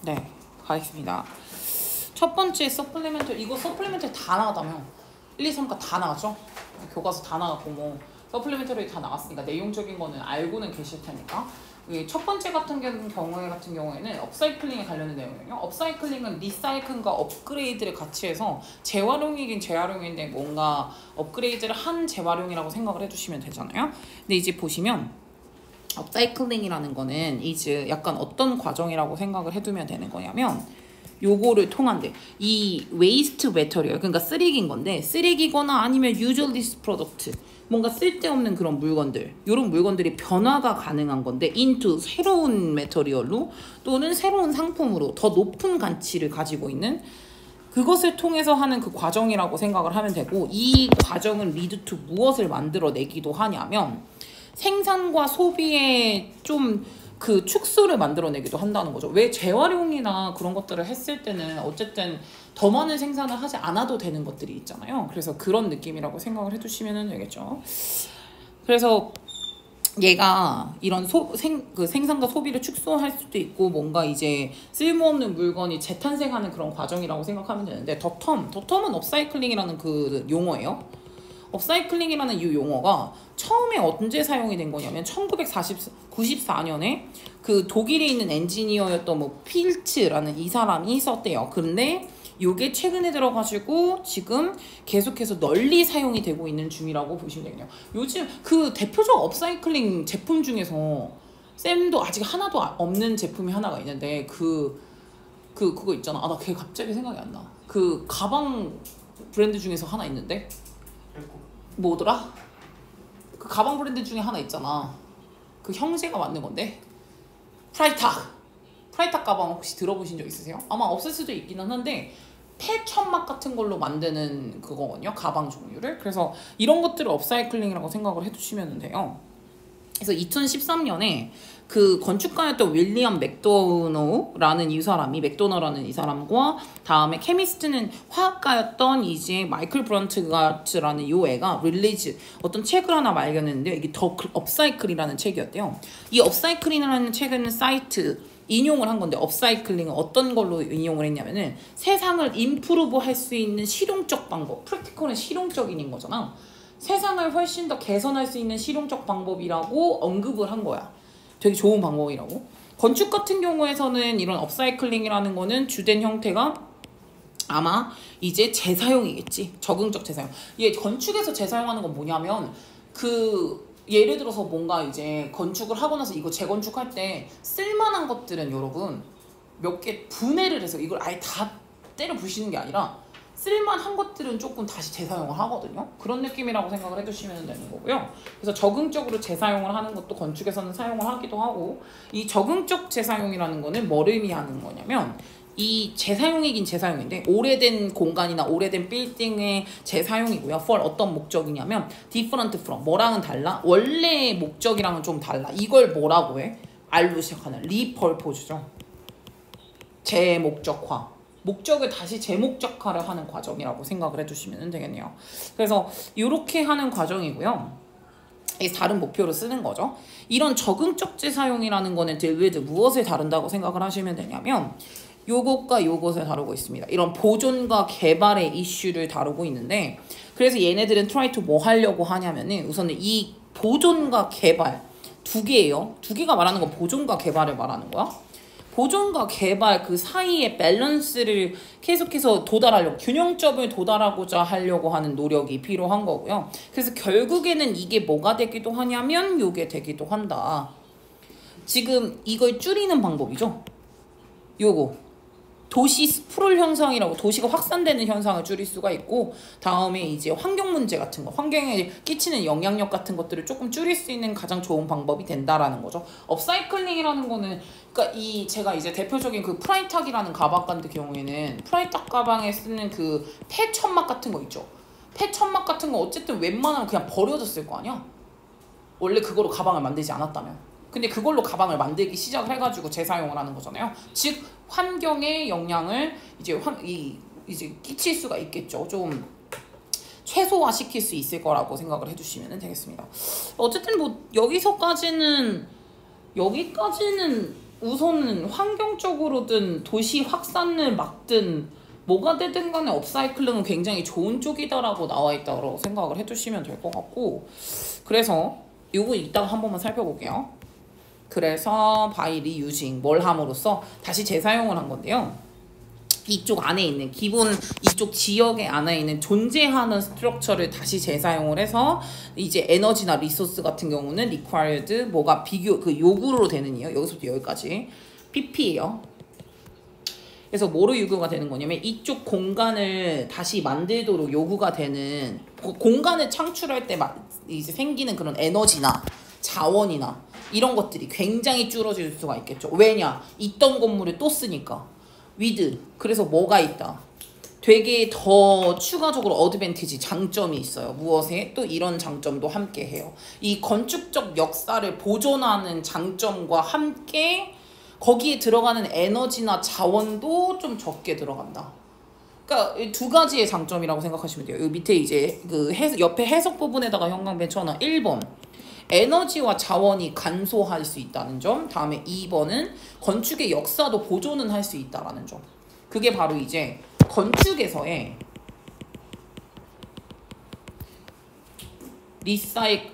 네, 가겠습니다. 첫 번째 서플리멘털, 이거 서플리멘털 다 나가다며. 1, 2, 3과 다 나갔죠? 교과서 다 나갔고 뭐 서플리멘털이 다 나갔으니까 내용적인 거는 알고는 계실 테니까. 첫 번째 같은 경우에는 업사이클링에 관련된 내용이에요. 업사이클링은 리사이클과 업그레이드를 같이 해서 재활용이긴 재활용인데 뭔가 업그레이드를 한 재활용이라고 생각을 해주시면 되잖아요. 근데 이제 보시면 업사이클링이라는 거는 이제 약간 어떤 과정이라고 생각을 해두면 되는 거냐면 요거를 통한데 이 waste material, 그러니까 쓰레기인 건데 쓰레기거나 아니면 useless product, 뭔가 쓸데없는 그런 물건들, 이런 물건들이 변화가 가능한 건데 into 새로운 메터리얼로 또는 새로운 상품으로 더 높은 가치를 가지고 있는 그것을 통해서 하는 그 과정이라고 생각을 하면 되고, 이 과정은 lead to 무엇을 만들어내기도 하냐면 생산과 소비에 좀 그 축소를 만들어내기도 한다는 거죠. 왜 재활용이나 그런 것들을 했을 때는 어쨌든 더 많은 생산을 하지 않아도 되는 것들이 있잖아요. 그래서 그런 느낌이라고 생각을 해두시면 되겠죠. 그래서 얘가 이런 생산과 소비를 축소할 수도 있고 뭔가 이제 쓸모없는 물건이 재탄생하는 그런 과정이라고 생각하면 되는데, 더텀은 업사이클링이라는 그 용어예요. 업사이클링이라는 이 용어가 처음에 언제 사용이 된 거냐면 1994년에 그 독일에 있는 엔지니어였던 뭐 필츠라는 이 사람이 썼대요. 근데 요게 최근에 들어가지고 지금 계속해서 널리 사용이 되고 있는 중이라고 보시면 되겠네요. 요즘 그 대표적 업사이클링 제품 중에서 쌤도 아직 하나도 없는 제품이 하나가 있는데 그거 있잖아. 아, 나 그게 갑자기 생각이 안 나. 그 가방 브랜드 중에서 하나 있는데 뭐더라? 그 가방 브랜드 중에 하나 있잖아. 그 형제가 만든 건데 프라이탁 가방 혹시 들어보신 적 있으세요? 아마 없을 수도 있기는 한데 폐천막 같은 걸로 만드는 그거거든요, 가방 종류를. 그래서 이런 것들을 업사이클링이라고 생각을 해주시면 돼요. 그래서 2013년에 그 건축가였던 윌리엄 맥도너라는 이 사람과 다음에 케미스트는 화학가였던 이제 마이클 브런트가트라는 이 애가 릴리즈 어떤 책을 하나 발견했는데 이게 더 업사이클이라는 책이었대요. 이 업사이클이라는 책은 사이트 인용을 한 건데, 업사이클링은 어떤 걸로 인용을 했냐면은 세상을 임프루브 할 수 있는 실용적 방법, 프랙티컬은 실용적인 거잖아. 세상을 훨씬 더 개선할 수 있는 실용적 방법이라고 언급을 한 거야. 되게 좋은 방법이라고. 건축 같은 경우에서는 이런 업사이클링이라는 거는 주된 형태가 아마 이제 재사용이겠지. 적응적 재사용. 이게 건축에서 재사용하는 건 뭐냐면 예를 들어서 뭔가 이제 건축을 하고 나서 이거 재건축할 때 쓸만한 것들은 여러분 몇 개 분해를 해서 이걸 아예 다 때려 부시는 게 아니라 쓸만한 것들은 조금 다시 재사용을 하거든요. 그런 느낌이라고 생각을 해주시면 되는 거고요. 그래서 적응적으로 재사용을 하는 것도 건축에서는 사용을 하기도 하고, 이 적응적 재사용이라는 거는 뭘 의미하는 거냐면 이 재사용이긴 재사용인데 오래된 공간이나 오래된 빌딩의 재사용이고요. for 어떤 목적이냐면 different from, 뭐랑은 달라, 원래 목적이랑은 좀 달라. 이걸 뭐라고 해? R로 시작하는 repurpose죠. 재목적화. 목적을 다시 재목적화를 하는 과정이라고 생각을 해주시면 되겠네요. 그래서 이렇게 하는 과정이고요. 다른 목표로 쓰는 거죠. 이런 적응적 재사용이라는 거는 deal with 무엇을 다룬다고 생각을 하시면 되냐면 요것과 요것을 다루고 있습니다. 이런 보존과 개발의 이슈를 다루고 있는데, 그래서 얘네들은 try to 뭐 하려고 하냐면은 우선은 이 보존과 개발 두 개예요. 두 개가 말하는 건 보존과 개발을 말하는 거야. 보존과 개발 그 사이의 밸런스를 계속해서 균형점을 도달하고자 하려고 하는 노력이 필요한 거고요. 그래서 결국에는 이게 뭐가 되기도 하냐면 요게 되기도 한다. 지금 이걸 줄이는 방법이죠. 요거 도시 스프롤 현상이라고, 도시가 확산되는 현상을 줄일 수가 있고, 다음에 이제 환경 문제 같은 거, 환경에 끼치는 영향력 같은 것들을 조금 줄일 수 있는 가장 좋은 방법이 된다라는 거죠. 업사이클링이라는 거는, 그러니까 제가 이제 대표적인 그 프라이탁이라는 가방 같은 경우에는 프라이탁 가방에 쓰는 그 폐천막 같은 거 있죠. 폐천막 같은 거 어쨌든 웬만하면 그냥 버려졌을 거 아니야. 원래 그거로 가방을 만들지 않았다면. 근데 그걸로 가방을 만들기 시작을 해가지고 재사용을 하는 거잖아요. 즉 환경에 영향을 이제 끼칠 수가 있겠죠. 좀 최소화시킬 수 있을 거라고 생각을 해주시면 되겠습니다. 어쨌든 뭐 여기까지는 우선은 환경적으로든 도시 확산을 막든 뭐가 되든 간에 업사이클링은 굉장히 좋은 쪽이다라고 나와 있다고 생각을 해주시면 될 것 같고, 그래서 이거 이따가 한 번만 살펴볼게요. 그래서 by reusing 뭘 함으로써 다시 재사용을 한 건데요. 이쪽 안에 있는 기본 이쪽 지역의 안에 있는 존재하는 스트럭처를 다시 재사용을 해서 이제 에너지나 리소스 같은 경우는 required 뭐가 비교 그 요구로 되는 이요. 여기서부터 여기까지 pp예요. 그래서 뭐로 요구가 되는 거냐면 이쪽 공간을 다시 만들도록 요구가 되는 공간을 창출할 때 이제 생기는 그런 에너지나 자원이나 이런 것들이 굉장히 줄어질 수가 있겠죠. 왜냐? 있던 건물을 또 쓰니까. with 그래서 뭐가 있다. 되게 더 추가적으로 어드밴티지 장점이 있어요. 무엇에? 또 이런 장점도 함께 해요. 이 건축적 역사를 보존하는 장점과 함께 거기에 들어가는 에너지나 자원도 좀 적게 들어간다. 그러니까 두 가지의 장점이라고 생각하시면 돼요. 여기 밑에 이제 그 옆에 해석 부분에다가 형광펜 쳐놔. 1번 에너지와 자원이 간소할 수 있다는 점. 다음에 2번은 건축의 역사도 보존은 할 수 있다라는 점. 그게 바로 이제 건축에서의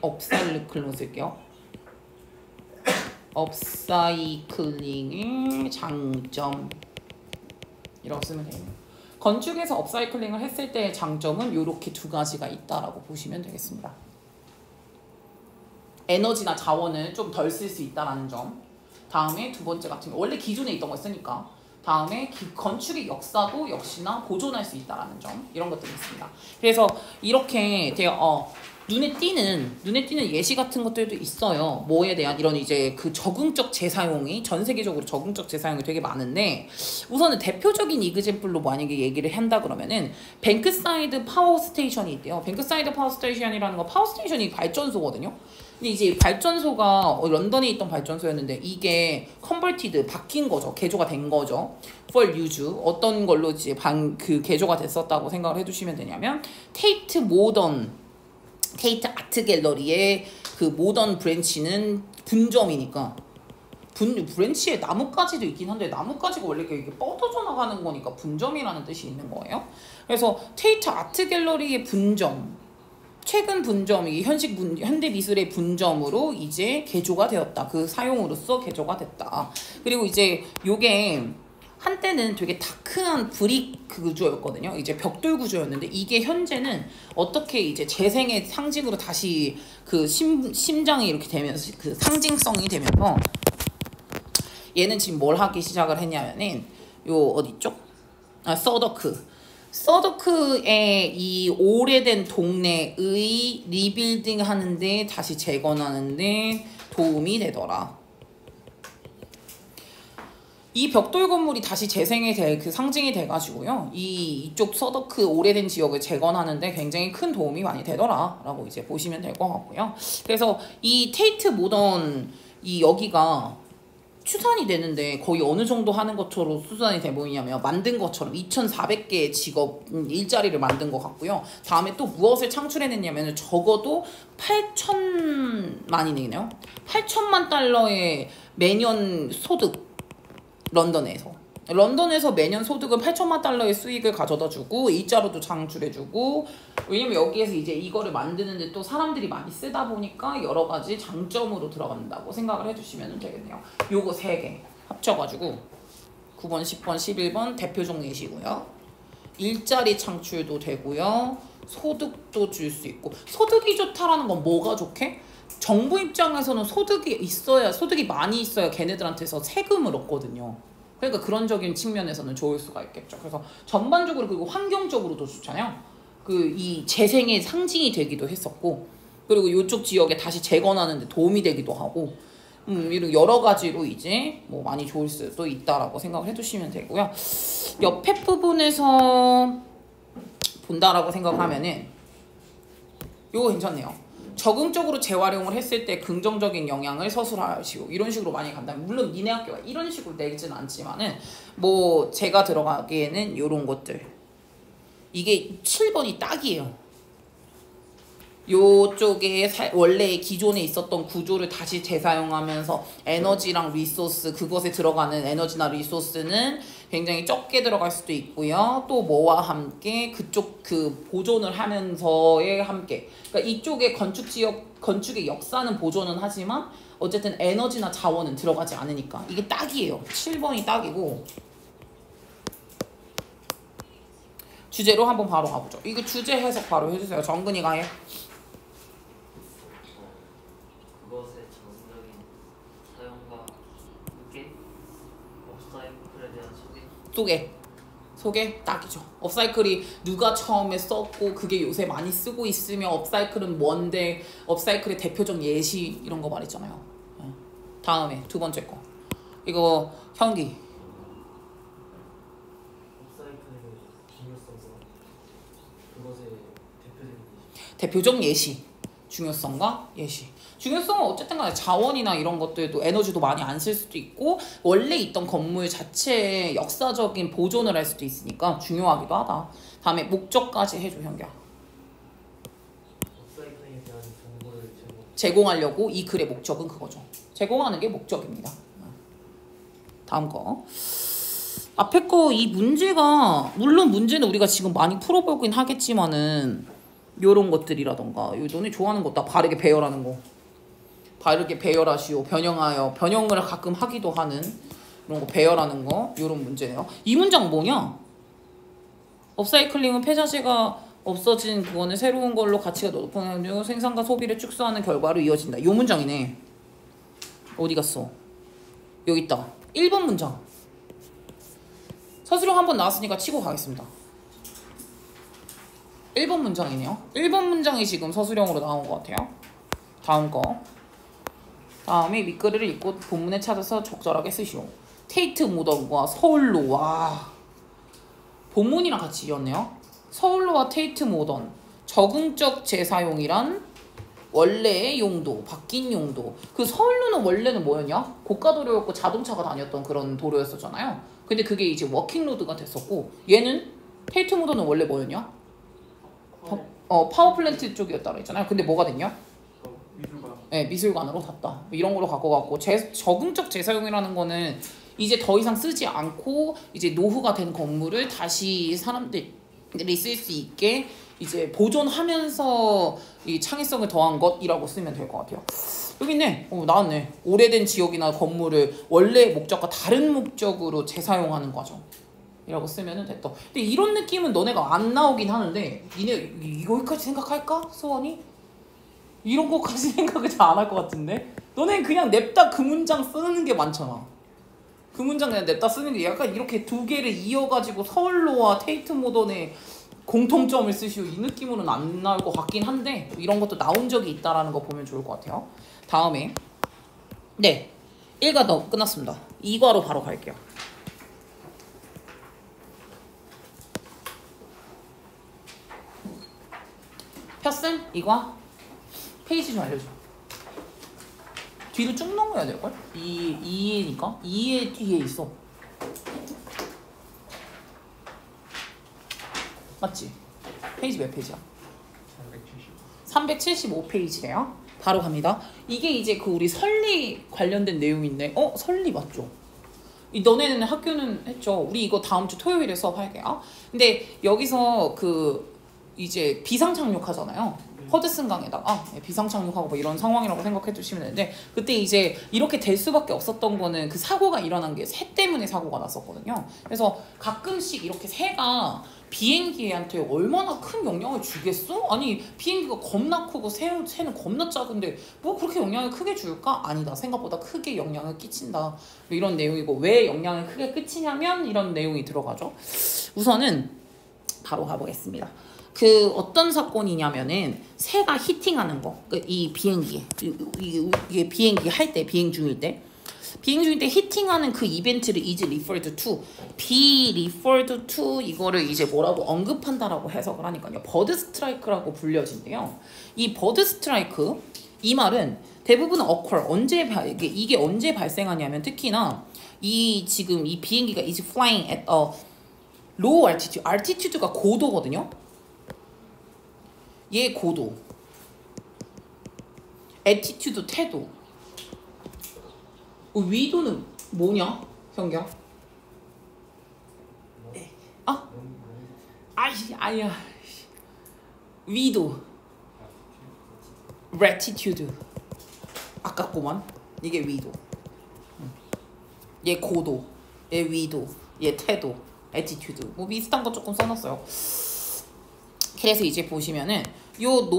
업사이클링 쓸게요. 업사이클링의 장점 이라고 쓰면 돼요. 건축에서 업사이클링을 했을 때의 장점은 이렇게 두 가지가 있다라고 보시면 되겠습니다. 에너지나 자원을 좀 덜 쓸 수 있다라는 점. 다음에 두 번째 같은 경우 원래 기존에 있던 거 쓰니까 다음에 건축의 역사도 역시나 보존할 수 있다라는 점. 이런 것들이 있습니다. 그래서 이렇게 되게 눈에 띄는 예시 같은 것들도 있어요. 뭐에 대한 이런 이제 그 적응적 재사용이 전 세계적으로 적응적 재사용이 되게 많은데, 우선은 대표적인 이그젠플로 만약에 얘기를 한다 그러면은 뱅크사이드 파워 스테이션이 있대요. 뱅크사이드 파워 스테이션이라는 거 파워 스테이션이 발전소거든요. 근데 이제 발전소가 런던에 있던 발전소였는데 이게 컨버티드 바뀐 거죠. 개조가 된 거죠. for use 어떤 걸로 이제 그 개조가 됐었다고 생각을 해주시면 되냐면 테이트 아트 갤러리의 그 모던 브랜치는 분점이니까 브랜치에 나뭇가지도 있긴 한데 나뭇가지가 원래 이렇게 뻗어져 나가는 거니까 분점이라는 뜻이 있는 거예요. 그래서 테이트 아트 갤러리의 분점, 최근 분점이 현대미술의 분점으로 이제 개조가 되었다. 그 사용으로서 개조가 됐다. 그리고 이제 요게 한때는 되게 다크한 브릭 구조였거든요. 이제 벽돌 구조였는데 이게 현재는 어떻게 이제 재생의 상징으로 다시 그 심장이 이렇게 되면서 그 상징성이 되면서 얘는 지금 뭘 하기 시작을 했냐면은 요 어디죠? 서더크의 이 오래된 동네의 리빌딩 하는데 다시 재건하는데 도움이 되더라. 이 벽돌 건물이 다시 재생이 될 그 상징이 돼가지고요. 이쪽 서더크 오래된 지역을 재건하는데 굉장히 큰 도움이 많이 되더라 라고 이제 보시면 될 것 같고요. 그래서 이 테이트 모던 여기가 추산이 되는데 거의 어느 정도 하는 것처럼 추산이 돼 보이냐면 만든 것처럼 2,400개의 직업 일자리를 만든 것 같고요. 다음에 또 무엇을 창출해냈냐면 적어도 8천만이네요. 8천만 달러의 매년 소득. 런던에서 매년 소득은 8천만 달러의 수익을 가져다주고 일자로도 창출해주고, 왜냐면 여기에서 이제 이거를 만드는데 또 사람들이 많이 쓰다 보니까 여러 가지 장점으로 들어간다고 생각을 해주시면 되겠네요. 요거 3개 합쳐가지고 9번, 10번, 11번 대표적 예시고요. 일자리 창출도 되고요. 소득도 줄 수 있고. 소득이 좋다라는 건 뭐가 좋게? 정부 입장에서는 소득이 많이 있어야 걔네들한테서 세금을 얻거든요. 그러니까 그런적인 측면에서는 좋을 수가 있겠죠. 그래서 전반적으로 그리고 환경적으로도 좋잖아요. 이 재생의 상징이 되기도 했었고, 그리고 이쪽 지역에 다시 재건하는 데 도움이 되기도 하고, 이런 여러 가지로 이제 뭐 많이 좋을 수도 있다라고 생각을 해주시면 되고요. 옆에 부분에서 본다라고 생각하면은 이거 괜찮네요. 적응적으로 재활용을 했을 때 긍정적인 영향을 서술하시고, 이런 식으로 많이 간다면, 물론 니네 학교가 이런 식으로 내지는 않지만은 뭐 제가 들어가기에는 요런 것들, 이게 7번이 딱이에요. 요쪽에 원래 기존에 있었던 구조를 다시 재사용하면서 에너지랑 리소스, 그것에 들어가는 에너지나 리소스는 굉장히 적게 들어갈 수도 있고요. 또 뭐와 함께 그쪽 그 보존을 하면서의 함께. 그러니까 이쪽에 건축의 역사는 보존은 하지만 어쨌든 에너지나 자원은 들어가지 않으니까 이게 딱이에요. 7번이 딱이고. 주제로 한번 바로 가보죠. 이거 주제 해석 바로 해주세요. 정근이가 해. 그것의 정상적인 사용과 함께 업사이클에 대한 소개 딱이죠. 업사이클이 누가 처음에 썼고 그게 요새 많이 쓰고 있으며 업사이클은 뭔데 업사이클의 대표적 예시 이런 거 말했잖아요. 다음에 두 번째 거 이거 현기. 업사이클의 중요성과 그것의 대표적 예시. 중요성과 예시. 중요성은 어쨌든 간에 자원이나 이런 것들도 에너지도 많이 안 쓸 수도 있고 원래 있던 건물 자체의 역사적인 보존을 할 수도 있으니까 중요하기도 하다. 다음에 목적까지 해줘 현기야. 업사이클에 대한 정보를 제공하려고 이 글의 목적은 그거죠. 제공하는 게 목적입니다. 다음 거. 앞에 거 이 문제가 물론 문제는 우리가 지금 많이 풀어보긴 하겠지만은 요런 것들이라던가 너네 좋아하는 거 다 바르게 배열하는 거. 바르게 배열하시오. 변형하여. 변형을 가끔 하기도 하는 이런 거 배열하는 거. 요런 문제네요. 이 문장 뭐냐? 업사이클링은 폐자재가 없어진 그거는 새로운 걸로 가치가 높은 생산과 소비를 축소하는 결과로 이어진다. 요 문장이네. 어디 갔어? 여기 있다. 1번 문장. 서술형 한번 나왔으니까 치고 가겠습니다. 1번 문장이네요. 1번 문장이 지금 서술형으로 나온 것 같아요. 다음 거. 다음에 밑글을 읽고 본문에 찾아서 적절하게 쓰시오. 테이트 모던과 서울로. 와. 본문이랑 같이 이었네요. 서울로와 테이트 모던. 적응적 재사용이란 원래의 용도, 바뀐 용도. 그 서울로는 원래는 뭐였냐? 고가 도로였고 자동차가 다녔던 그런 도로였었잖아요. 근데 그게 이제 워킹로드가 됐었고 얘는 테이트 모던은 원래 뭐였냐? 파워플랜트 쪽이었다고 했잖아요. 근데 뭐가 됐냐? 미술관. 네, 미술관으로 샀다. 이런 걸로 갖고 갔고 적응적 재사용이라는 거는 이제 더 이상 쓰지 않고 이제 노후가 된 건물을 다시 사람들이 쓸 수 있게 이제 보존하면서 이 창의성을 더한 것이라고 쓰면 될 것 같아요. 여기 있네. 나왔네. 오래된 지역이나 건물을 원래 목적과 다른 목적으로 재사용하는 과정. 이라고 쓰면 됐다. 근데 이런 느낌은 너네가 안 나오긴 하는데 니네 이거까지 생각할까? 수원이? 이런 거까지 생각을 잘 안 할 것 같은데? 너네는 그냥 냅다 그 문장 쓰는 게 많잖아. 그 문장 그냥 냅다 쓰는 게 약간 이렇게 두 개를 이어가지고 서울로와 테이트 모던의 공통점을 쓰시오. 이 느낌으로는 안 나올 것 같긴 한데 이런 것도 나온 적이 있다라는 거 보면 좋을 것 같아요. 다음에 네 1과 더 끝났습니다. 2과로 바로 갈게요. 폈음? 이과? 페이지 좀 알려줘. 뒤로 쭉 넘어야 될걸? 2회니까? 2회 뒤에 있어. 맞지? 페이지 몇 페이지야? 375페이지래요. 바로 갑니다. 이게 이제 그 우리 설리 관련된 내용인데 설리 맞죠? 너네는 학교는 했죠? 우리 이거 다음 주 토요일에 수업할게요. 근데 여기서 그 이제 비상착륙하잖아요. 허드슨 강에다가 비상착륙하고 뭐 이런 상황이라고 생각해 주시면 되는데 그때 이제 이렇게 될 수밖에 없었던 거는 그 사고가 일어난 게 새 때문에 사고가 났었거든요. 그래서 가끔씩 이렇게 새가 비행기한테 얼마나 큰 영향을 주겠어? 아니 비행기가 겁나 크고 새는 겁나 작은데 뭐 그렇게 영향을 크게 줄까? 아니다. 생각보다 크게 영향을 끼친다. 이런 내용이고 왜 영향을 크게 끼치냐면 이런 내용이 들어가죠. 우선은 바로 가보겠습니다. 그 어떤 사건이냐면은 새가 히팅하는 거. 이 비행기 이게 비행기 할 때 비행 중일 때 히팅하는 그 이벤트를 is referred to, be referred to 이거를 이제 뭐라고 언급한다라고 해석을 하니까요. 버드 스트라이크라고 불려진대요. 이 버드 스트라이크 이 말은 대부분 occur 이게 언제 발생하냐면 특히나 이 지금 이 비행기가 is flying at a low altitude가 고도거든요. 얘 고도. attitude 태도. 위도는 뭐냐? 현경? 아? 아야. 위도. gratitude. 아깝구만. 이게 위도. 얘 고도. 얘 위도. 얘 태도. attitude. 뭐 비슷한 거 조금 써놨어요. 그래서 이제 보시면은 요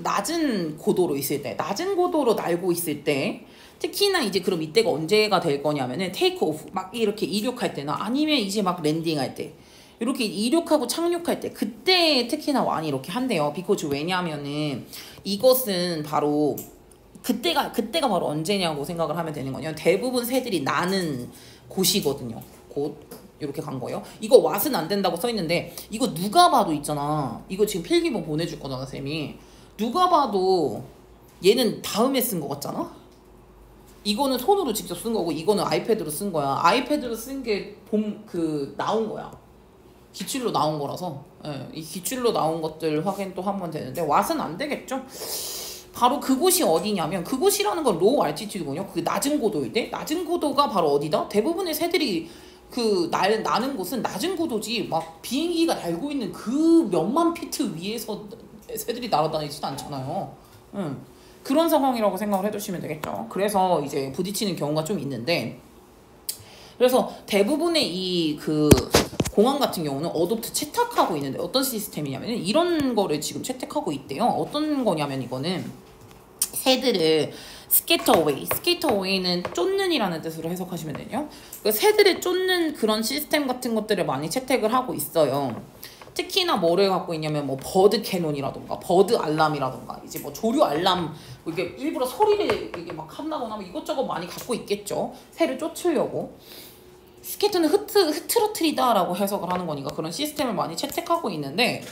낮은 고도로 있을 때, 낮은 고도로 날고 있을 때, 특히나 이제 그럼 이때가 언제가 될 거냐면은 테이크 오프 막 이렇게 이륙할 때나 아니면 이제 막 랜딩할 때, 이렇게 이륙하고 착륙할 때, 그때 특히나 많이 이렇게 한대요. because 왜냐하면은 이것은 바로 그때가 바로 언제냐고 생각을 하면 되는 거냐. 대부분 새들이 나는 곳이거든요. 곧 이렇게 간 거예요. 이거 왓은 안 된다고 써 있는데 이거 누가 봐도 있잖아. 이거 지금 필기본 보내줄 거잖아, 쌤이. 누가 봐도 얘는 다음에 쓴 거 같잖아. 이거는 손으로 직접 쓴 거고 이거는 아이패드로 쓴 거야. 아이패드로 쓴 게 나온 거야. 기출로 나온 거라서. 예, 이 기출로 나온 것들 확인 또 하면 되는데 왓은 안 되겠죠. 바로 그곳이 어디냐면 그곳이라는 건 로우 알티튜드군요. 그 낮은 고도일 때 낮은 고도가 바로 어디다? 대부분의 새들이 나는 곳은 낮은 고도지 막 비행기가 날고 있는 그 몇만 피트 위에서 새들이 날아다니지도 않잖아요. 그런 상황이라고 생각을 해두시면 되겠죠. 그래서 이제 부딪히는 경우가 좀 있는데, 그래서 대부분의 이 공항 같은 경우는 어댑트 채택하고 있는데 어떤 시스템이냐면 이런 거를 지금 채택하고 있대요. 어떤 거냐면 이거는 새들을 스케이터웨이는 쫓는이라는 뜻으로 해석하시면 되죠. 그 새들을 쫓는 그런 시스템 같은 것들을 많이 채택을 하고 있어요. 특히나 뭐를 갖고 있냐면 뭐 버드 캐논이라던가 버드 알람이라던가 이제 뭐 조류 알람, 이게 일부러 소리를 이게 막 한다거나 뭐 이것저것 많이 갖고 있겠죠. 새를 쫓으려고. 스케이트는 흐트러트리다라고 해석을 하는 거니까 그런 시스템을 많이 채택하고 있는데,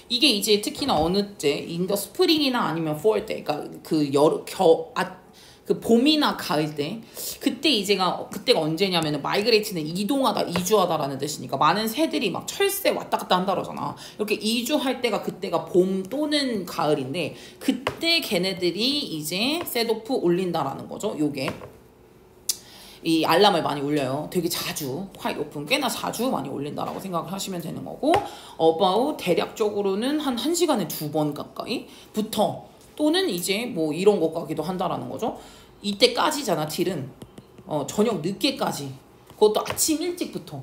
이게 이제 특히나 어느 때 인더 스프링이나 아니면 fall 때, 그러니까 그 봄이나 가을 때, 그때가 언제냐면은 마이그레이트는 이동하다, 이주하다라는 뜻이니까 많은 새들이 막 철새 왔다 갔다 한다 그러잖아. 이렇게 이주할 때가 그때가 봄 또는 가을인데 그때 걔네들이 이제 셋오프 올린다라는 거죠. 요게 이 알람을 많이 울려요. 되게 자주, quite often, 꽤나 자주 많이 올린다라고 생각을 하시면 되는 거고, about 대략적으로는 한 1시간에 2번 가까이 부터, 또는 이제 뭐 이런 것까지도 한다라는 거죠. 이때까지잖아, 딜은. 저녁 늦게까지. 그것도 아침 일찍부터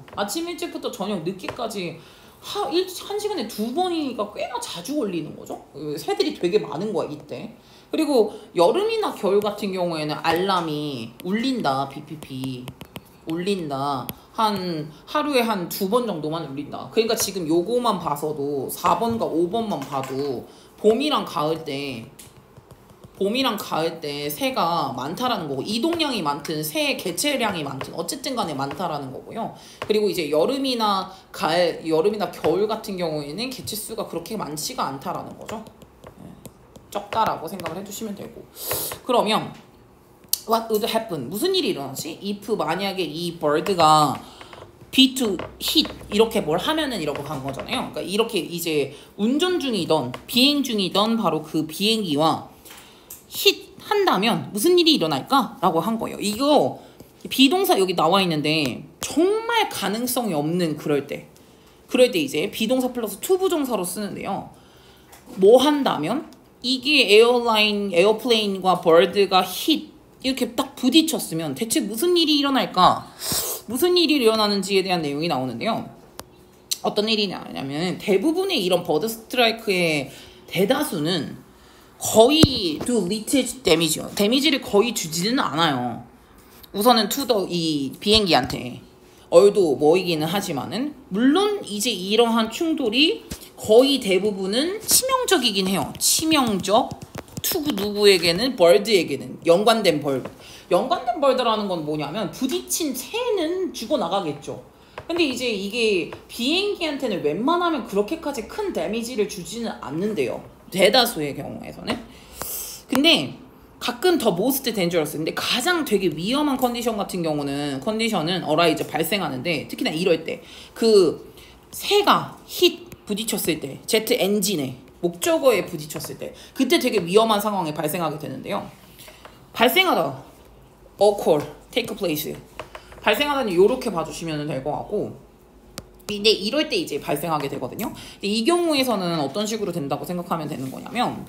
저녁 늦게까지 1시간에 2번이니까 꽤나 자주 올리는 거죠. 새들이 되게 많은 거야, 이때. 그리고 여름이나 겨울 같은 경우에는 알람이 울린다. BPP 울린다. 하루에 한 2번 정도만 울린다. 그러니까 지금 요거만 봐서도 4번과 5번만 봐도 봄이랑 가을 때 새가 많다라는 거고, 이동량이 많든 새 개체량이 많든 어쨌든 간에 많다라는 거고요. 그리고 이제 여름이나 겨울 같은 경우에는 개체 수가 그렇게 많지가 않다라는 거죠. 적다라고 생각을 해주시면 되고, 그러면 what would happen? 무슨 일이 일어나지? if 만약에 이 bird가 be to hit 이렇게 뭘 하면은 이러고 간 거잖아요. 그러니까 이렇게 이제 운전 중이던 비행 중이던 바로 그 비행기와 hit 한다면 무슨 일이 일어날까? 라고 한 거예요. 이거 비동사 여기 나와 있는데 정말 가능성이 없는 그럴 때 이제 비동사 플러스 to 부정사로 쓰는데요. 뭐 한다면 이게 에어플레인과 버드가 hit 이렇게 딱 부딪혔으면 대체 무슨 일이 일어날까? 무슨 일이 일어나는지에 대한 내용이 나오는데요. 어떤 일이 나냐면 대부분의 이런 버드 스트라이크의 대다수는 거의 do little damage요. 데미지를 거의 주지는 않아요. 우선은 이 비행기한테 얼도 모이기는 하지만은, 물론 이제 이러한 충돌이 거의 대부분은 치명적이긴 해요. 치명적. 누구에게는 벌드에게는 연관된 벌드라는 건 뭐냐면 부딪힌 새는 죽어나가겠죠. 근데 이제 이게 비행기한테는 웬만하면 그렇게까지 큰 데미지를 주지는 않는데요. 대다수의 경우에서는. 근데 가끔 더 most dangerous, 근데 가장 되게 위험한 컨디션은 어라이즈 발생하는데, 특히나 이럴 때 그 새가 부딪혔을 때, 제트 엔진에 목적어에 부딪혔을 때, 그때 되게 위험한 상황이 발생하게 되는데요. 발생하다. occur, take place. 발생하다는 이렇게 봐주시면 될 것 같고, 근데 이럴 때 이제 발생하게 되거든요. 근데 이 경우에서는 어떤 식으로 된다고 생각하면 되는 거냐면,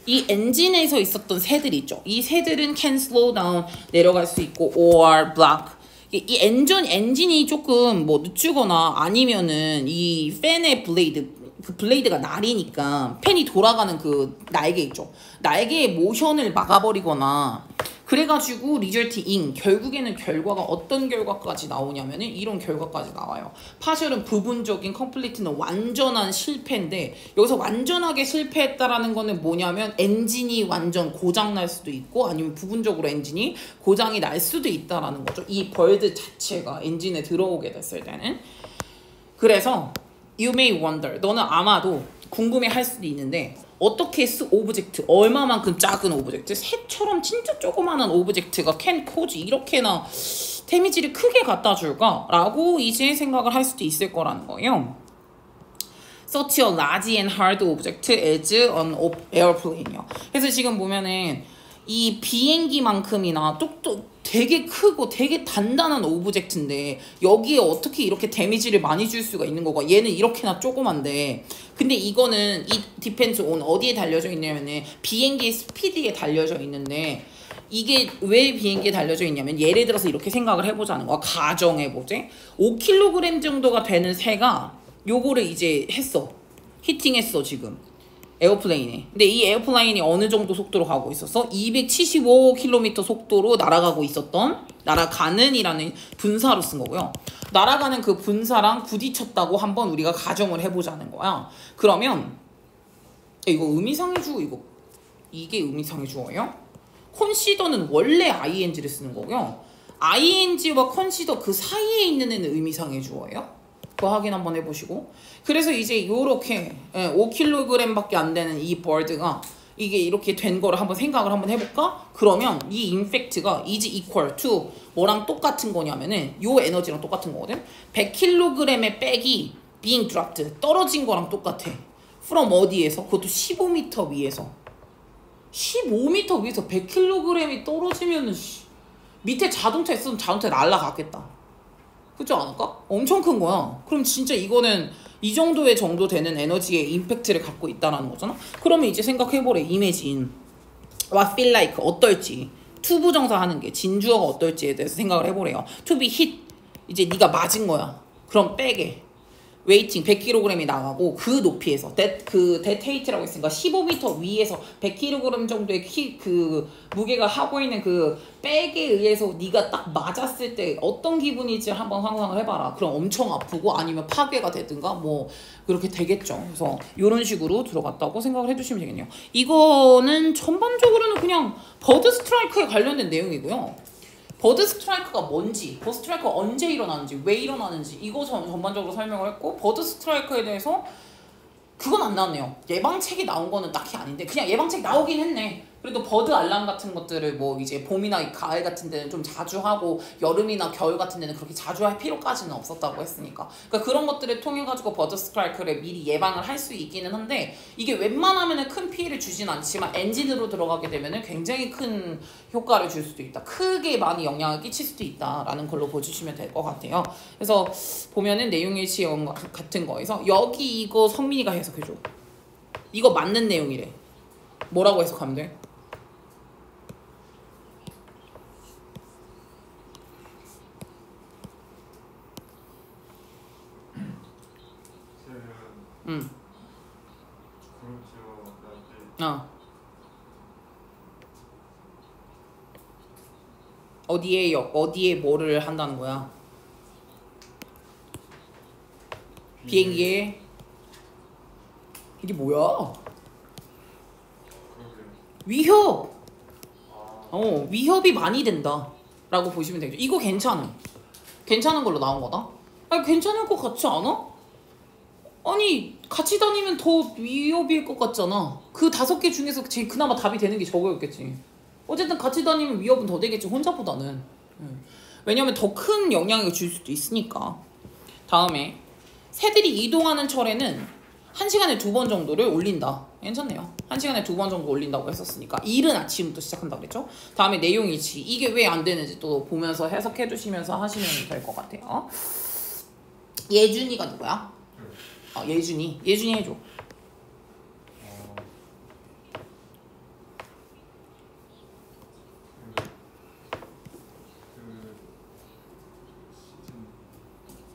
이 엔진에서 있었던 새들이 있죠. 이 새들은 can slow down, 내려갈 수 있고, or block. 이 엔진이 조금 뭐 늦추거나 아니면은 이 팬의 블레이드, 그 블레이드가 날이니까 팬이 돌아가는 그 날개 있죠. 날개의 모션을 막아버리거나 그래가지고 리절트인 결국에는 결과가 어떤 결과까지 나오냐면은 이런 결과까지 나와요. 파셜은 부분적인, 컴플리트는 완전한 실패인데 여기서 완전하게 실패했다라는 거는 뭐냐면 엔진이 완전 고장 날 수도 있고 아니면 부분적으로 엔진이 고장이 날 수도 있다라는 거죠. 이 벌드 자체가 엔진에 들어오게 됐을 때는. 그래서 you may wonder, 너는 아마도 궁금해할 수도 있는데 어떻게 오브젝트, 얼마만큼 작은 오브젝트, 새처럼 진짜 조그마한 오브젝트가 can cause 이렇게나 데미지를 크게 갖다 줄까? 라고 이제 생각을 할 수도 있을 거라는 거예요. Such a large and hard object as an airplane이요. 그래서 지금 보면은 이 비행기만큼이나 되게 크고 되게 단단한 오브젝트인데 여기에 어떻게 이렇게 데미지를 많이 줄 수가 있는 거가, 얘는 이렇게나 조그만데 근데 이거는 이 depends on 어디에 달려져 있냐면은 비행기의 스피드에 달려져 있는데 이게 왜 비행기에 달려져 있냐면 예를 들어서 이렇게 생각을 해보자는 거야. 가정해보지. 5kg 정도가 되는 새가 요거를 이제 했어. 히팅했어 지금. 에어플레인에. 근데 이 에어플레인이 어느 정도 속도로 가고 있었어? 275km 속도로 날아가고 있었던, 날아가는이라는 분사로 쓴 거고요. 날아가는 그 분사랑 부딪혔다고 한번 우리가 가정을 해보자는 거야. 그러면 이거 의미상의 주어, 이게 의미상의 주어예요? 컨시더는 원래 ing를 쓰는 거고요. ing와 컨시더 그 사이에 있는 애는 의미상의 주어예요. 그거 확인 한번 해보시고. 그래서 이제 요렇게 5kg밖에 안 되는 이 bir드가 이게 이렇게 된 거를 한번 생각을 한번 해볼까? 그러면 이 임팩트가 is equal to 뭐랑 똑같은 거냐면은 요 에너지랑 똑같은 거거든. 100kg의 백이 being dropped, 떨어진 거랑 똑같아. from 어디에서? 그것도 15m 위에서. 15m 위에서 100kg이 떨어지면은 밑에 자동차 있으면 자동차 날아갔겠다. 그렇지 않을까? 엄청 큰 거야. 그럼 진짜 이거는 이 정도의 정도 되는 에너지의 임팩트를 갖고 있다는 거잖아. 그러면 이제 생각해보래. 이미지인 what feel like, 어떨지. 투부정사 하는 게 진주어가 어떨지에 대해서 생각을 해보래요. to be hit, 이제 네가 맞은 거야. 그럼 백에 웨이팅 100kg이 나가고 그 높이에서 that weight라고 했으니까 15m 위에서 100kg 정도의 그 무게가 하고 있는 그 백에 의해서 네가 딱 맞았을 때 어떤 기분인지 한번 상상을 해봐라. 그럼 엄청 아프고 아니면 파괴가 되든가 뭐 그렇게 되겠죠. 그래서 이런 식으로 들어갔다고 생각을 해주시면 되겠네요. 이거는 전반적으로는 그냥 버드 스트라이크에 관련된 내용이고요. 버드 스트라이크가 뭔지, 버드 스트라이크가 언제 일어나는지, 왜 일어나는지 이거 전반적으로 설명을 했고, 버드 스트라이크에 대해서 그건 안 나왔네요. 예방책이 나온 거는 딱히 아닌데 그냥 예방책 나오긴 했네. 그래도 버드 알람 같은 것들을 뭐 이제 봄이나 가을 같은 데는 좀 자주 하고 여름이나 겨울 같은 데는 그렇게 자주 할 필요까지는 없었다고 했으니까, 그러니까 그런 것들을 통해 가지고 버드 스트라이크를 미리 예방을 할 수 있기는 한데 이게 웬만하면은 큰 피해를 주진 않지만 엔진으로 들어가게 되면은 굉장히 큰 효과를 줄 수도 있다. 크게 많이 영향을 끼칠 수도 있다라는 걸로 보시면 될 것 같아요. 그래서 보면은 내용일치 같은 거에서 여기 이거 성민이가 해석해줘. 이거 맞는 내용이래. 뭐라고 해석하면 돼? 응. 어디에 뭐를 한다는 거야? 비행기에. 이게 뭐야? 위협. 위협이 많이 된다 라고 보시면 되죠. 이거 괜찮은 걸로 나온 거다. 아니 괜찮을 것 같지 않아? 아니 같이 다니면 더 위협일 것 같잖아. 그 5개 중에서 제일 그나마 답이 되는 게 저거였겠지. 어쨌든 같이 다니면 위협은 더 되겠지, 혼자보다는. 왜냐면 더 큰 영향을 줄 수도 있으니까. 다음에 새들이 이동하는 철에는 1시간에 2번 정도를 올린다. 괜찮네요. 1시간에 2번 정도 올린다고 했었으니까 이른 아침부터 시작한다고 그랬죠. 다음에 내용이지. 이게 왜 안 되는지 또 보면서 해석해 주시면서 하시면 될 것 같아요. 예준이가 누구야? 예준이 해줘.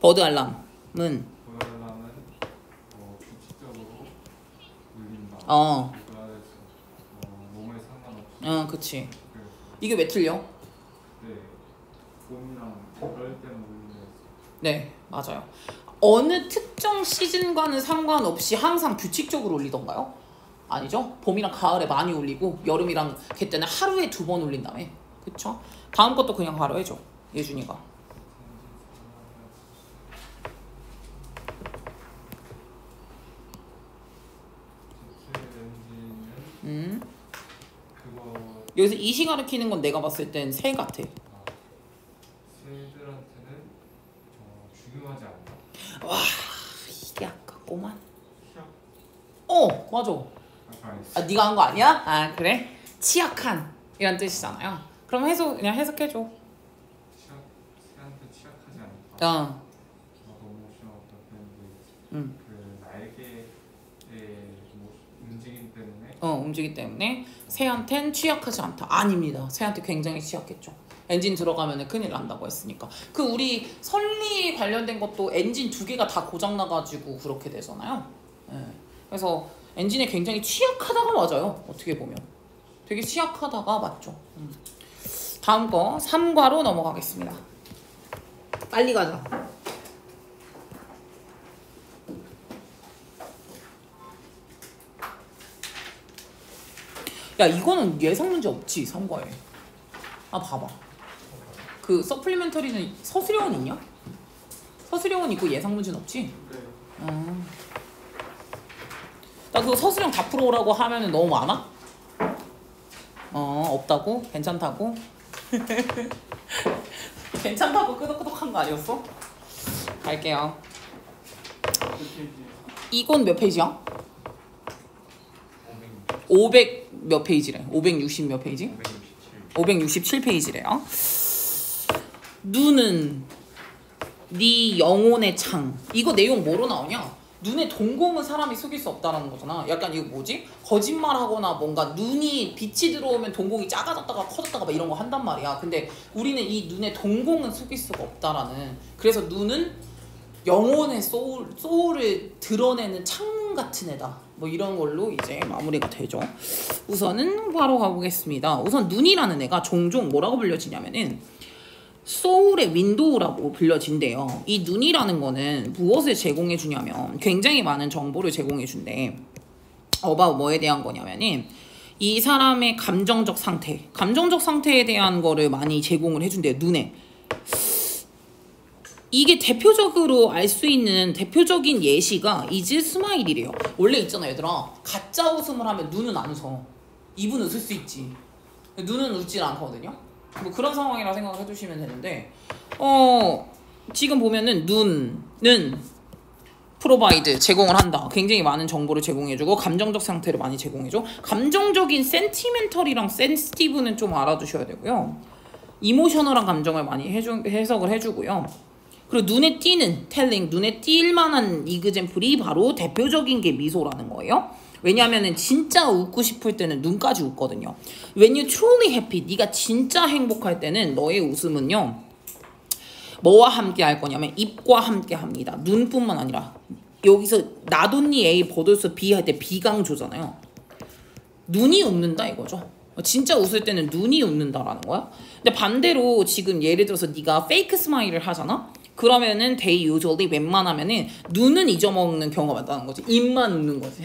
버드 알람은 규칙적으로 울린다. 몸에 상관없이. 그치. 이게 왜 틀려? 네, 봄이랑 그럴 때는 울리는. 네, 맞아요. 어느 특정 시즌과는 상관없이 항상 규칙적으로 울리던가요? 아니죠. 봄이랑 가을에 많이 울리고 여름이랑 걔때는 하루에 2번 울린다며. 그쵸? 다음 것도 그냥 바로 해줘. 예준이가. 그거 여기서 이시 가르치는 건 내가 봤을 땐 새 같아. 새들한테는 중요하지 않다. 와, 이게 아깝구만. 시약. 맞아. 아니. 네가 한 거 아니야? 아, 그래? 취약한 이란 뜻이잖아요. 그럼 그냥 해석해줘. 새한테 취약하지 않다. 어. 너무 쉬웠다. 그 날개의 움직임 때문에. 움직이기 때문에 새한텐 취약하지 않다. 아닙니다. 새한테 굉장히 취약했죠. 엔진 들어가면 큰일 난다고 했으니까. 우리 선리 관련된 것도 엔진 2개가 다 고장 나가지고 그렇게 되잖아요. 네. 그래서 엔진에 굉장히 취약하다가 맞아요. 어떻게 보면 되게 취약하다가 맞죠. 다음 거 3과로 넘어가겠습니다. 빨리 가자. 야, 이거는 예상 문제 없지. 3과에. 봐봐. 서플리멘터리는 서술형은 있냐? 서술형은 있고 예상 문제는 없지? 네. 나 그거 서술형 다 풀어오라고 하면은 너무 많아? 없다고? 괜찮다고? 괜찮다고 끄덕끄덕한 거 아니었어? 갈게요. 이건 몇 페이지야? 500 몇 페이지래? 560 몇 페이지? 567 페이지래요. 눈은 네 영혼의 창. 이거 내용 뭐로 나오냐? 눈의 동공은 사람이 속일 수 없다라는 거잖아. 약간 이거 뭐지? 거짓말하거나 뭔가 빛이 들어오면 동공이 작아졌다가 커졌다가 막 이런 거 한단 말이야. 근데 우리는 이 눈의 동공은 속일 수가 없다라는. 그래서 눈은 영혼의 소울을 드러내는 창 같은 애다. 뭐 이런 걸로 이제 마무리가 되죠. 우선은 바로 가보겠습니다. 우선 눈이라는 애가 종종 뭐라고 불려지냐면은 소울의 윈도우라고 불려진대요. 이 눈이라는 거는 무엇을 제공해 주냐면 굉장히 많은 정보를 제공해 준대. 뭐에 대한 거냐면은 이 사람의 감정적 상태에 대한 거를 많이 제공을 해준대요. 눈에. 이게 대표적으로 알 수 있는 대표적인 예시가 이즈 스마일이래요. 원래 있잖아 얘들아. 가짜 웃음을 하면 눈은 안 웃어. 입은 웃을 수 있지. 눈은 웃질 않거든요. 뭐 그런 상황이라 생각을 해주시면 되는데 지금 보면은 눈은 프로바이드 제공을 한다. 굉장히 많은 정보를 제공해주고 감정적 상태를 많이 제공해줘. 감정적인 센티멘털이랑 센시티브는 좀 알아두셔야 되고요. 이모셔널한 감정을 많이 해석을 해주고요. 그리고 눈에 띄는 텔링, 눈에 띌 만한 이그젠플이 바로 대표적인 게 미소라는 거예요. 왜냐하면 진짜 웃고 싶을 때는 눈까지 웃거든요. When you truly happy, 네가 진짜 행복할 때는 너의 웃음은요. 뭐와 함께 할 거냐면 입과 함께 합니다. 눈뿐만 아니라 여기서 나돈니 A 버들스 B 할 때 비강조잖아요. 눈이 웃는다 이거죠. 진짜 웃을 때는 눈이 웃는다라는 거야. 근데 반대로 지금 예를 들어서 네가 페이크 스마일을 하잖아. 그러면은 they usually 웬만하면은 눈은 잊어먹는 경우가 많다는 거지. 입만 웃는 거지.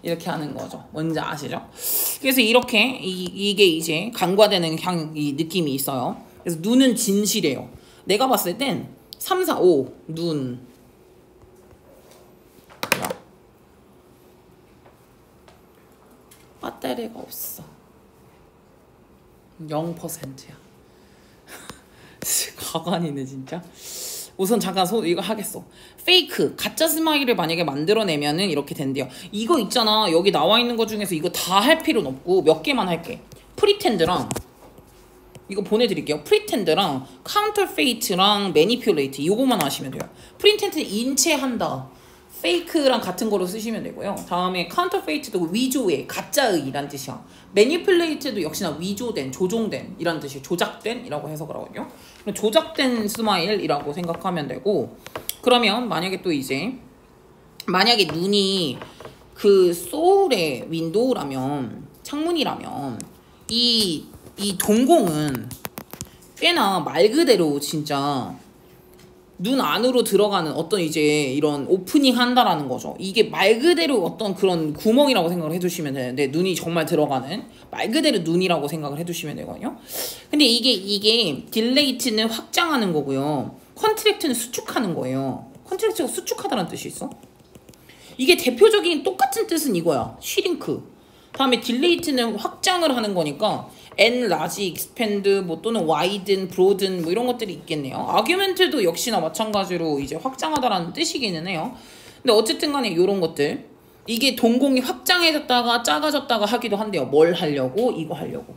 이렇게 하는 거죠. 뭔지 아시죠? 그래서 이렇게 이게 이제 간과되는 이 느낌이 있어요. 그래서 눈은 진실해요. 내가 봤을 땐 3, 4, 5 눈. 배터리가 없어. 0%야. 가관이네 진짜. 우선 잠깐 이거 하겠어. 페이크, 가짜 스마일을 만약에 만들어내면은 이렇게 된대요. 이거 있잖아. 여기 나와 있는 거 중에서 이거 다 할 필요는 없고 몇 개만 할게. 프리텐드랑 이거 보내드릴게요. 프리텐드랑 카운터페이트랑 매니퓰레이트 이거만 하시면 돼요. 프리텐드는 인체한다. 페이크랑 같은 거로 쓰시면 되고요. 다음에 카운터페이트도 위조의, 가짜의 이란 뜻이야. 매니플레이트도 역시나 위조된, 조종된 이란 뜻이 조작된 이라고 해석을 하거든요. 조작된 스마일이라고 생각하면 되고 그러면 만약에 또 이제 만약에 눈이 그 소울의 윈도우라면 창문이라면 이 동공은 꽤나 말 그대로 진짜 눈 안으로 들어가는 어떤 이제 이런 오프닝 한다라는 거죠. 이게 말 그대로 어떤 그런 구멍이라고 생각을 해주시면 되는데 눈이 정말 들어가는 말 그대로 눈이라고 생각을 해주시면 되거든요. 근데 이게 딜레이트는 확장하는 거고요. 컨트랙트는 수축하는 거예요. 컨트랙트가 수축하다는 뜻이 있어. 이게 대표적인 똑같은 뜻은 이거야. 쉬링크. 다음에 딜레이트는 확장을 하는 거니까 enlarge, expand, 뭐 또는 widen, broaden 뭐 이런 것들이 있겠네요. argument도 역시나 마찬가지로 이제 확장하다라는 뜻이기는 해요. 근데 어쨌든 간에 이런 것들 이게 동공이 확장해졌다가 작아졌다가 하기도 한대요. 뭘 하려고? 이거 하려고.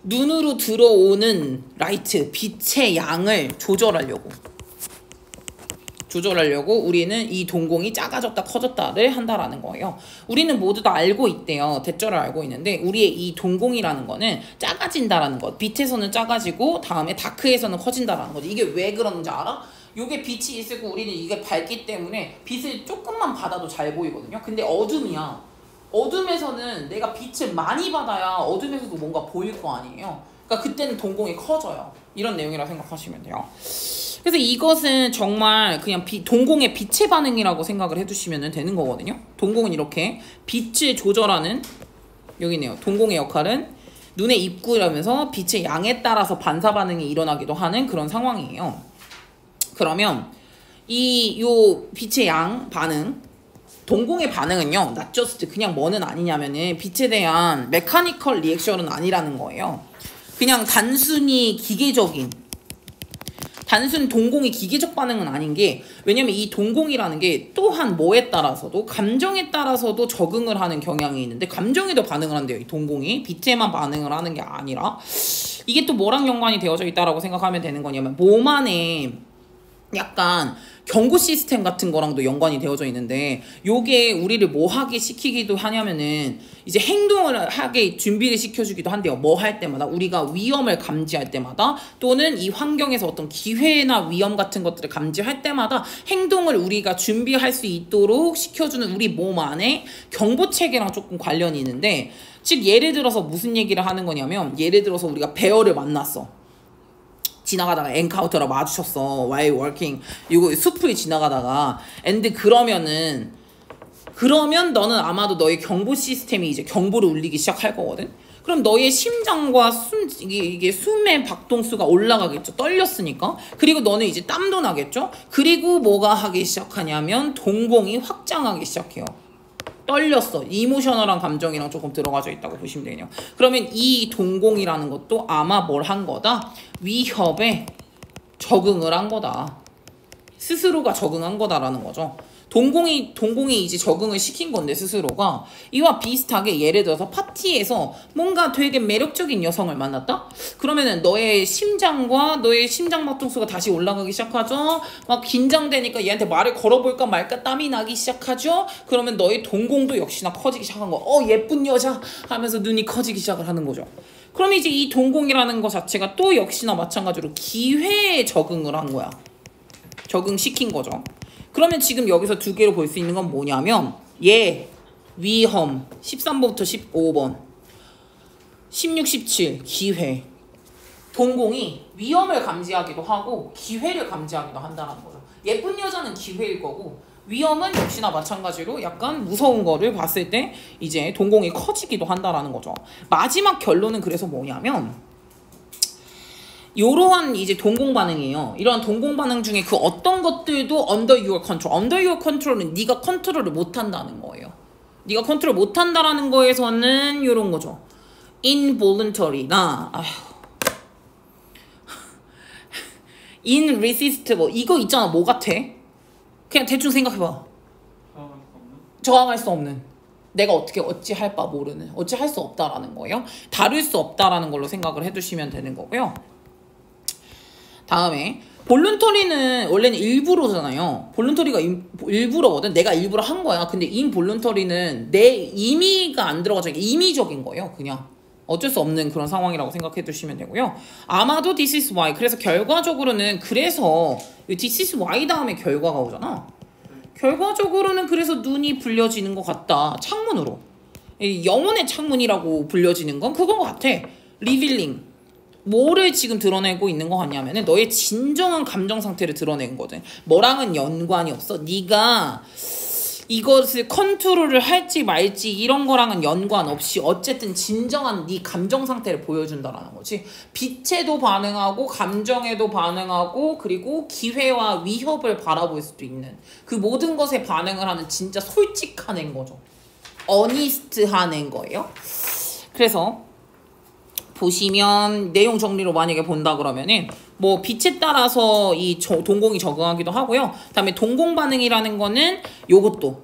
눈으로 들어오는 라이트, 빛의 양을 조절하려고 우리는 이 동공이 작아졌다 커졌다를 한다라는 거예요. 우리는 모두 다 알고 있대요. 대절을 알고 있는데 우리의 이 동공이라는 거는 작아진다라는 것. 빛에서는 작아지고 다음에 다크에서는 커진다라는 거지. 이게 왜 그런지 알아? 요게 빛이 있고 우리는 이게 밝기 때문에 빛을 조금만 받아도 잘 보이거든요. 근데 어둠이야. 어둠에서는 내가 빛을 많이 받아야 어둠에서도 뭔가 보일 거 아니에요. 그러니까 그때는 동공이 커져요. 이런 내용이라고 생각하시면 돼요. 그래서 이것은 정말 그냥 동공의 빛의 반응이라고 생각을 해두시면 되는 거거든요. 동공은 이렇게 빛을 조절하는 여기네요. 동공의 역할은 눈의 입구라면서 빛의 양에 따라서 반사 반응이 일어나기도 하는 그런 상황이에요. 그러면 요 빛의 양 반응 동공의 반응은요. not just 그냥 뭐는 아니냐면은 빛에 대한 메카니컬 리액션은 아니라는 거예요. 그냥 단순히 단순 동공이 기계적 반응은 아닌 게 왜냐면 이 동공이라는 게 또한 뭐에 따라서도 감정에 따라서도 적응을 하는 경향이 있는데 감정에도 반응을 한대요. 이 동공이 빛에만 반응을 하는 게 아니라 이게 또 뭐랑 연관이 되어져 있다라고 생각하면 되는 거냐면 몸 안에 약간 경고 시스템 같은 거랑도 연관이 되어져 있는데 요게 우리를 뭐 하게 시키기도 하냐면은 이제 행동을 하게 준비를 시켜주기도 한대요. 뭐 할 때마다 우리가 위험을 감지할 때마다 또는 이 환경에서 어떤 기회나 위험 같은 것들을 감지할 때마다 행동을 우리가 준비할 수 있도록 시켜주는 우리 몸 안에 경보체계랑 조금 관련이 있는데 즉 예를 들어서 무슨 얘기를 하는 거냐면 예를 들어서 우리가 베어를 만났어. 지나가다가 엔카운터라 마주쳤어. while working. 이거 숲을 지나가다가 그러면 너는 아마도 너의 경보 시스템이 이제 경보를 울리기 시작할 거거든. 그럼 너의 심장과 이게 숨의 박동수가 올라가겠죠. 떨렸으니까. 그리고 너는 이제 땀도 나겠죠. 그리고 뭐가 하기 시작하냐면 동공이 확장하기 시작해요. 떨렸어. 이모셔널한 감정이랑 조금 들어가져 있다고 보시면 되네요. 그러면 이 동공이라는 것도 아마 뭘 한 거다? 위협에 적응을 한 거다. 스스로가 적응한 거다라는 거죠. 동공이 이제 적응을 시킨 건데 스스로가 이와 비슷하게 예를 들어서 파티에서 뭔가 되게 매력적인 여성을 만났다? 그러면은 너의 심장과 너의 심장 박동수가 다시 올라가기 시작하죠. 막 긴장되니까 얘한테 말을 걸어볼까 말까 땀이 나기 시작하죠. 그러면 너의 동공도 역시나 커지기 시작한 거. 예쁜 여자 하면서 눈이 커지기 시작을 하는 거죠. 그럼 이제 이 동공이라는 것 자체가 또 역시나 마찬가지로 기회에 적응을 한 거야. 적응시킨 거죠. 그러면 지금 여기서 두 개로 볼 수 있는 건 뭐냐면 위험 13번부터 15번 16, 17 기회 동공이 위험을 감지하기도 하고 기회를 감지하기도 한다는 거죠. 예쁜 여자는 기회일 거고 위험은 역시나 마찬가지로 약간 무서운 거를 봤을 때 이제 동공이 커지기도 한다라는 거죠. 마지막 결론은 그래서 뭐냐면 이러한 이제 동공 반응이에요. 이러한 동공 반응 중에 그 어떤 것들도 under your control. under your control은 네가 컨트롤을 못 한다는 거예요. 네가 컨트롤 못 한다라는 거에서는 이런 거죠. involuntary나 in resist 뭐 이거 있잖아. 뭐 같아? 그냥 대충 생각해봐. 저항할 수 없는. 내가 어찌 할 바 모르는. 어찌 할 수 없다라는 거예요. 다룰 수 없다라는 걸로 생각을 해두시면 되는 거고요. 다음에 볼룬터리는 원래는 일부러잖아요. 볼룬터리가 일부러거든. 내가 일부러 한 거야. 근데 인볼룬터리는 내 임의가 안 들어가죠. 임의적인 거예요. 그냥 어쩔 수 없는 그런 상황이라고 생각해 두시면 되고요. 아마도 this is why. 그래서 결과적으로는 그래서 this is why 다음에 결과가 오잖아. 결과적으로는 그래서 눈이 불려지는 것 같다. 창문으로. 영혼의 창문이라고 불려지는 건 그건 것 같아. 리빌링. 뭐를 지금 드러내고 있는 거 같냐면은 너의 진정한 감정 상태를 드러내는 거든. 뭐랑은 연관이 없어. 네가 이것을 컨트롤을 할지 말지 이런 거랑은 연관 없이 어쨌든 진정한 네 감정 상태를 보여준다라는 거지. 빛에도 반응하고 감정에도 반응하고 그리고 기회와 위협을 바라볼 수도 있는 그 모든 것에 반응을 하는 진짜 솔직한 애인 거죠. 어니스트한 애인 거예요. 그래서 보시면 내용 정리로 만약에 본다 그러면은 뭐 빛에 따라서 이 동공이 적응하기도 하고요. 그다음에 동공 반응이라는 거는 요것도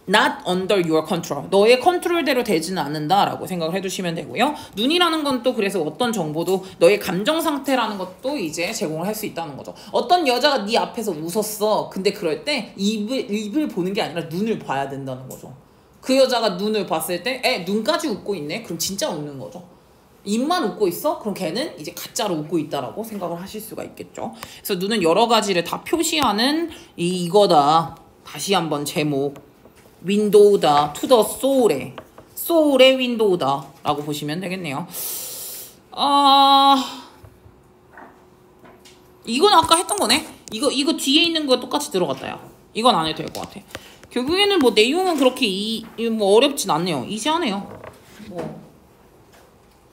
not under your control. 너의 컨트롤대로 되지는 않는다라고 생각을 해두시면 되고요. 눈이라는 건 또 그래서 어떤 정보도 너의 감정 상태라는 것도 이제 제공을 할 수 있다는 거죠. 어떤 여자가 네 앞에서 웃었어. 근데 그럴 때 입을 보는 게 아니라 눈을 봐야 된다는 거죠. 그 여자가 눈을 봤을 때 눈까지 웃고 있네? 그럼 진짜 웃는 거죠. 입만 웃고 있어? 그럼 걔는 이제 가짜로 웃고 있다라고 생각을 하실 수가 있겠죠. 그래서 눈은 여러 가지를 다 표시하는 이거다. 다시 한번 제목. 윈도우다. 투 더 소울의 윈도우다. 라고 보시면 되겠네요. 이건 아까 했던 거네. 이거 뒤에 있는 거 똑같이 들어갔다, 야. 이건 안 해도 될 것 같아. 결국에는 뭐 내용은 그렇게 뭐 어렵진 않네요. 이지하네요. 뭐.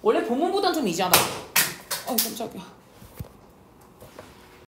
원래 본문보단 좀 이지하다. 깜짝이야.